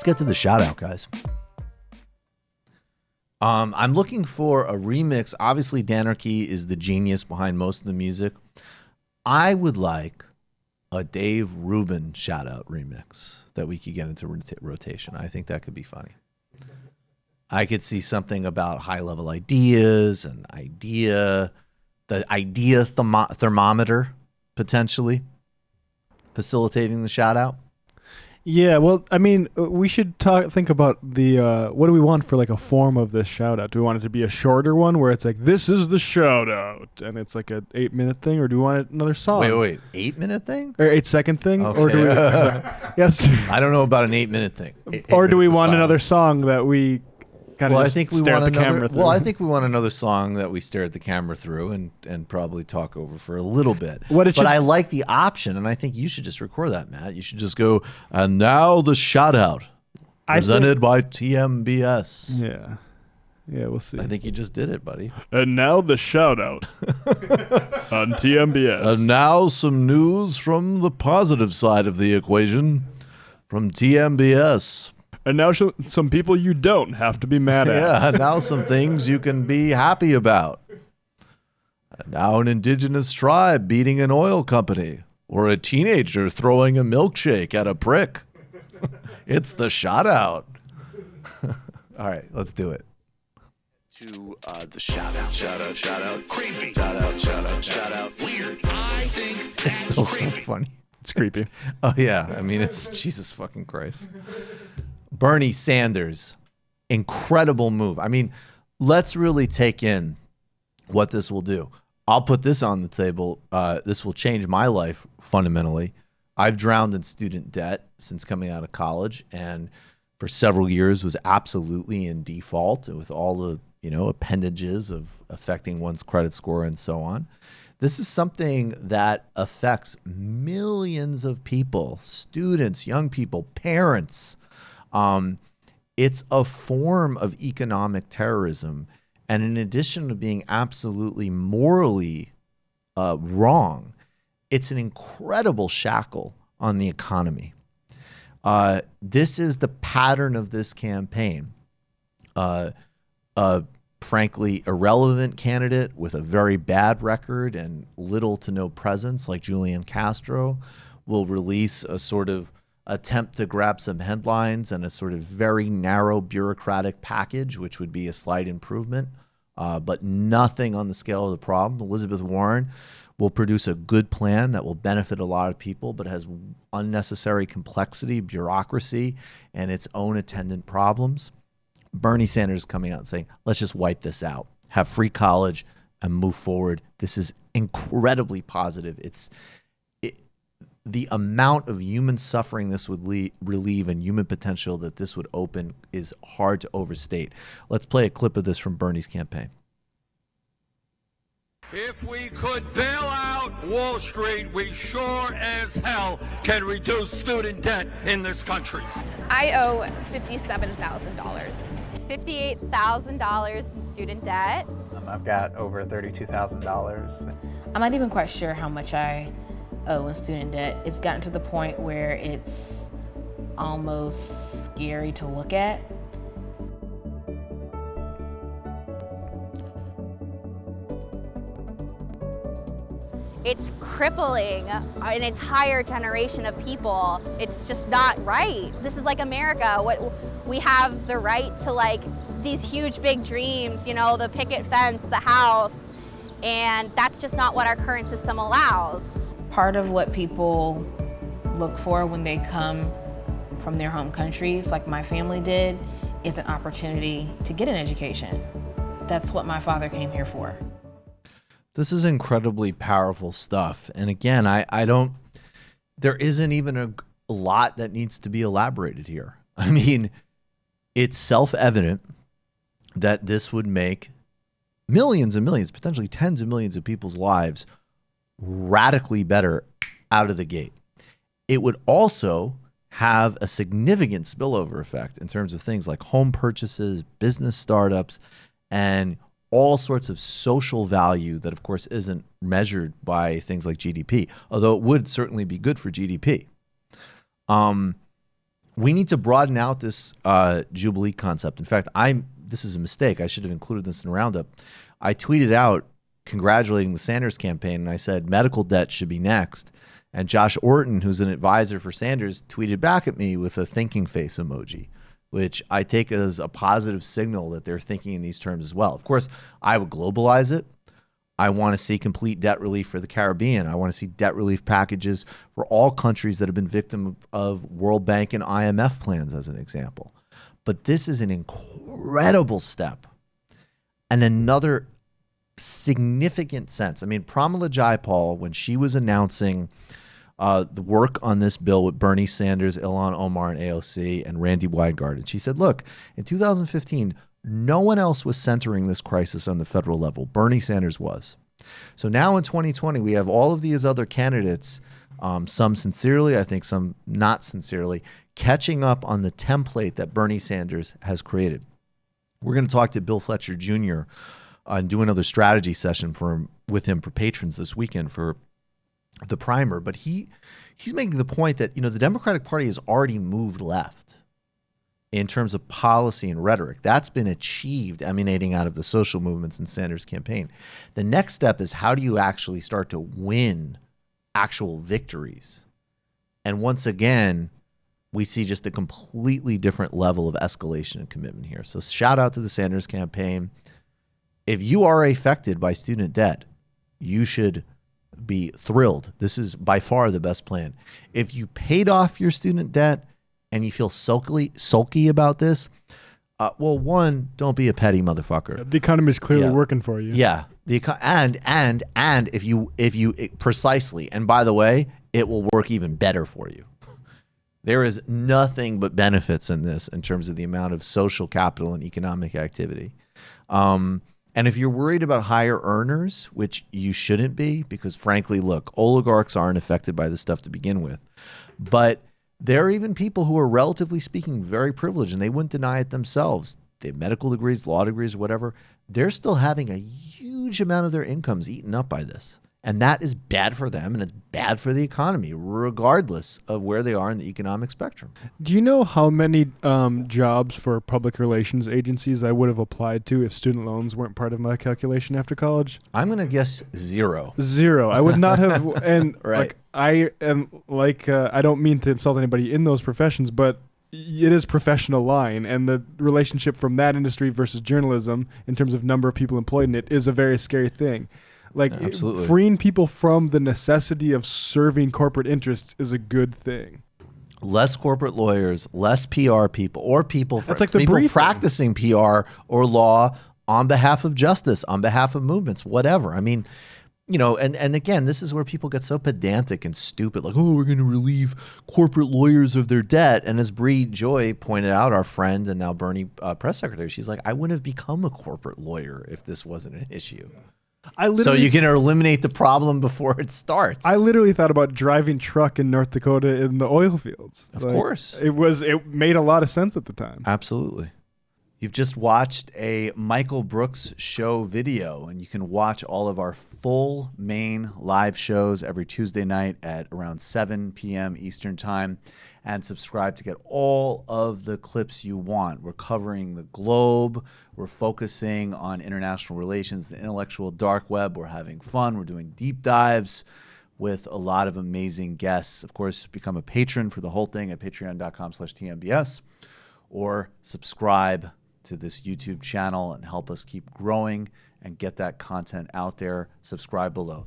get to the shout out, guys. I'm looking for a remix. Obviously, Danarchy is the genius behind most of the music. I would like a Dave Rubin shout out remix that we could get into rotation. I think that could be funny. I could see something about high level ideas and the idea thermometer potentially facilitating the shout out. Yeah, well, I mean, we should think about the what do we want for like a form of this shout out? Do we want it to be a shorter one where it's like, this is the shout out and it's like an 8-minute thing, or do we want another song? Wait, 8-minute thing? Or 8-second thing? Okay. Or do we yes. I don't know about an 8-minute thing. Or do we want another song that we kind of stare at the camera through? Well, I think we want another song that we stare at the camera through and probably talk over for a little bit. But I like the option, and I think you should just record that, Matt. You should just go, and now the shout out presented by TMBS. Yeah, we'll see. I think you just did it, buddy. And now the shout out on TMBS. And now some news from the positive side of the equation from TMBS. And now some people you don't have to be mad at. Yeah, now some things you can be happy about. Now an indigenous tribe beating an oil company, or a teenager throwing a milkshake at a prick. It's the shout out. All right, let's do it. To the shout out, creepy, shout out, weird. I think that's It's still creepy. so funny. It's creepy. Oh yeah, I mean it's Jesus fucking Christ. Bernie Sanders, incredible move. I mean, let's really take in what this will do. I'll put this on the table. This will change my life fundamentally. I've drowned in student debt since coming out of college, and for several years was absolutely in default with all the appendages of affecting one's credit score and so on. This is something that affects millions of people, students, young people, parents. It's a form of economic terrorism. And in addition to being absolutely morally wrong, it's an incredible shackle on the economy. This is the pattern of this campaign. Frankly, irrelevant candidate with a very bad record and little to no presence like Julian Castro will release a sort of attempt to grab some headlines and a sort of very narrow bureaucratic package, which would be a slight improvement, but nothing on the scale of the problem. Elizabeth Warren will produce a good plan that will benefit a lot of people, but has unnecessary complexity, bureaucracy, and its own attendant problems. Bernie Sanders is coming out and saying, let's just wipe this out, have free college, and move forward. This is incredibly positive. The amount of human suffering this would relieve and human potential that this would open is hard to overstate. Let's play a clip of this from Bernie's campaign. If we could bail out Wall Street, we sure as hell can reduce student debt in this country. I owe $57,000. $58,000 in student debt. I've got over $32,000. I'm not even quite sure how much I owe in student debt. It's gotten to the point where it's almost scary to look at. It's crippling an entire generation of people. It's just not right. This is like America. We have the right to like these huge big dreams, the picket fence, the house, and that's just not what our current system allows. Part of what people look for when they come from their home countries, like my family did, is an opportunity to get an education. That's what my father came here for. This is incredibly powerful stuff. And again, there isn't even a lot that needs to be elaborated here. I mean, it's self-evident that this would make millions and millions, potentially tens of millions of people's lives radically better out of the gate. It would also have a significant spillover effect in terms of things like home purchases, business startups, and all sorts of social value that, of course, isn't measured by things like GDP, although it would certainly be good for GDP. we need to broaden out this Jubilee concept. In fact, this is a mistake. I should have included this in Roundup. I tweeted out congratulating the Sanders campaign, and I said medical debt should be next. And Josh Orton, who's an advisor for Sanders, tweeted back at me with a thinking face emoji, which I take as a positive signal that they're thinking in these terms as well. Of course, I would globalize it. I want to see complete debt relief for the Caribbean. I want to see debt relief packages for all countries that have been victim of World Bank and IMF plans, as an example. But this is an incredible step and another significant sense. I mean, Pramila Jayapal, when she was announcing the work on this bill with Bernie Sanders, Ilhan Omar, and AOC, and Randy Weingarten, she said, look, in 2015, no one else was centering this crisis on the federal level. Bernie Sanders was. So now in 2020, we have all of these other candidates, some sincerely, I think some not sincerely, catching up on the template that Bernie Sanders has created. We're going to talk to Bill Fletcher Jr. And do another strategy session with him for patrons this weekend for the primer. But he's making the point that, the Democratic Party has already moved left in terms of policy and rhetoric. That's been achieved emanating out of the social movements and Sanders' campaign. The next step is, how do you actually start to win actual victories? And once again, we see just a completely different level of escalation and commitment here. So shout out to the Sanders campaign. If you are affected by student debt, you should be thrilled. This is by far the best plan. If you paid off your student debt and you feel sulky about this, well, one, don't be a petty motherfucker. The economy is clearly working for you. Yeah. And if you precisely, and by the way, it will work even better for you. There is nothing but benefits in this in terms of the amount of social capital and economic activity. And if you're worried about higher earners, which you shouldn't be, because frankly, look, oligarchs aren't affected by this stuff to begin with. But there are even people who are, relatively speaking, very privileged, and they wouldn't deny it themselves. They have medical degrees, law degrees, whatever. They're still having a huge amount of their incomes eaten up by this. And that is bad for them, and it's bad for the economy, regardless of where they are in the economic spectrum. Do you know how many jobs for public relations agencies I would have applied to if student loans weren't part of my calculation after college? I'm going to guess zero. Zero. I would not have. And right. I don't mean to insult anybody in those professions, but it is professional line, and the relationship from that industry versus journalism in terms of number of people employed in it is a very scary thing. Absolutely. Freeing people from the necessity of serving corporate interests is a good thing. Less corporate lawyers, less PR people, or people briefing. Practicing PR or law on behalf of justice, on behalf of movements, whatever. I mean, and again, this is where people get so pedantic and stupid, like, oh, we're going to relieve corporate lawyers of their debt. And as Bree Joy pointed out, our friend and now Bernie press secretary, she's like, I wouldn't have become a corporate lawyer if this wasn't an issue. So you can eliminate the problem before it starts. I literally thought about driving truck in North Dakota in the oil fields. Of course. It made a lot of sense at the time. Absolutely. You've just watched a Michael Brooks show video, and you can watch all of our full main live shows every Tuesday night at around 7 p.m. Eastern Time, and subscribe to get all of the clips you want. We're covering the globe. We're focusing on international relations, the intellectual dark web. We're having fun. We're doing deep dives with a lot of amazing guests. Of course, become a patron for the whole thing at patreon.com/TMBS, or subscribe to this YouTube channel and help us keep growing and get that content out there. Subscribe below.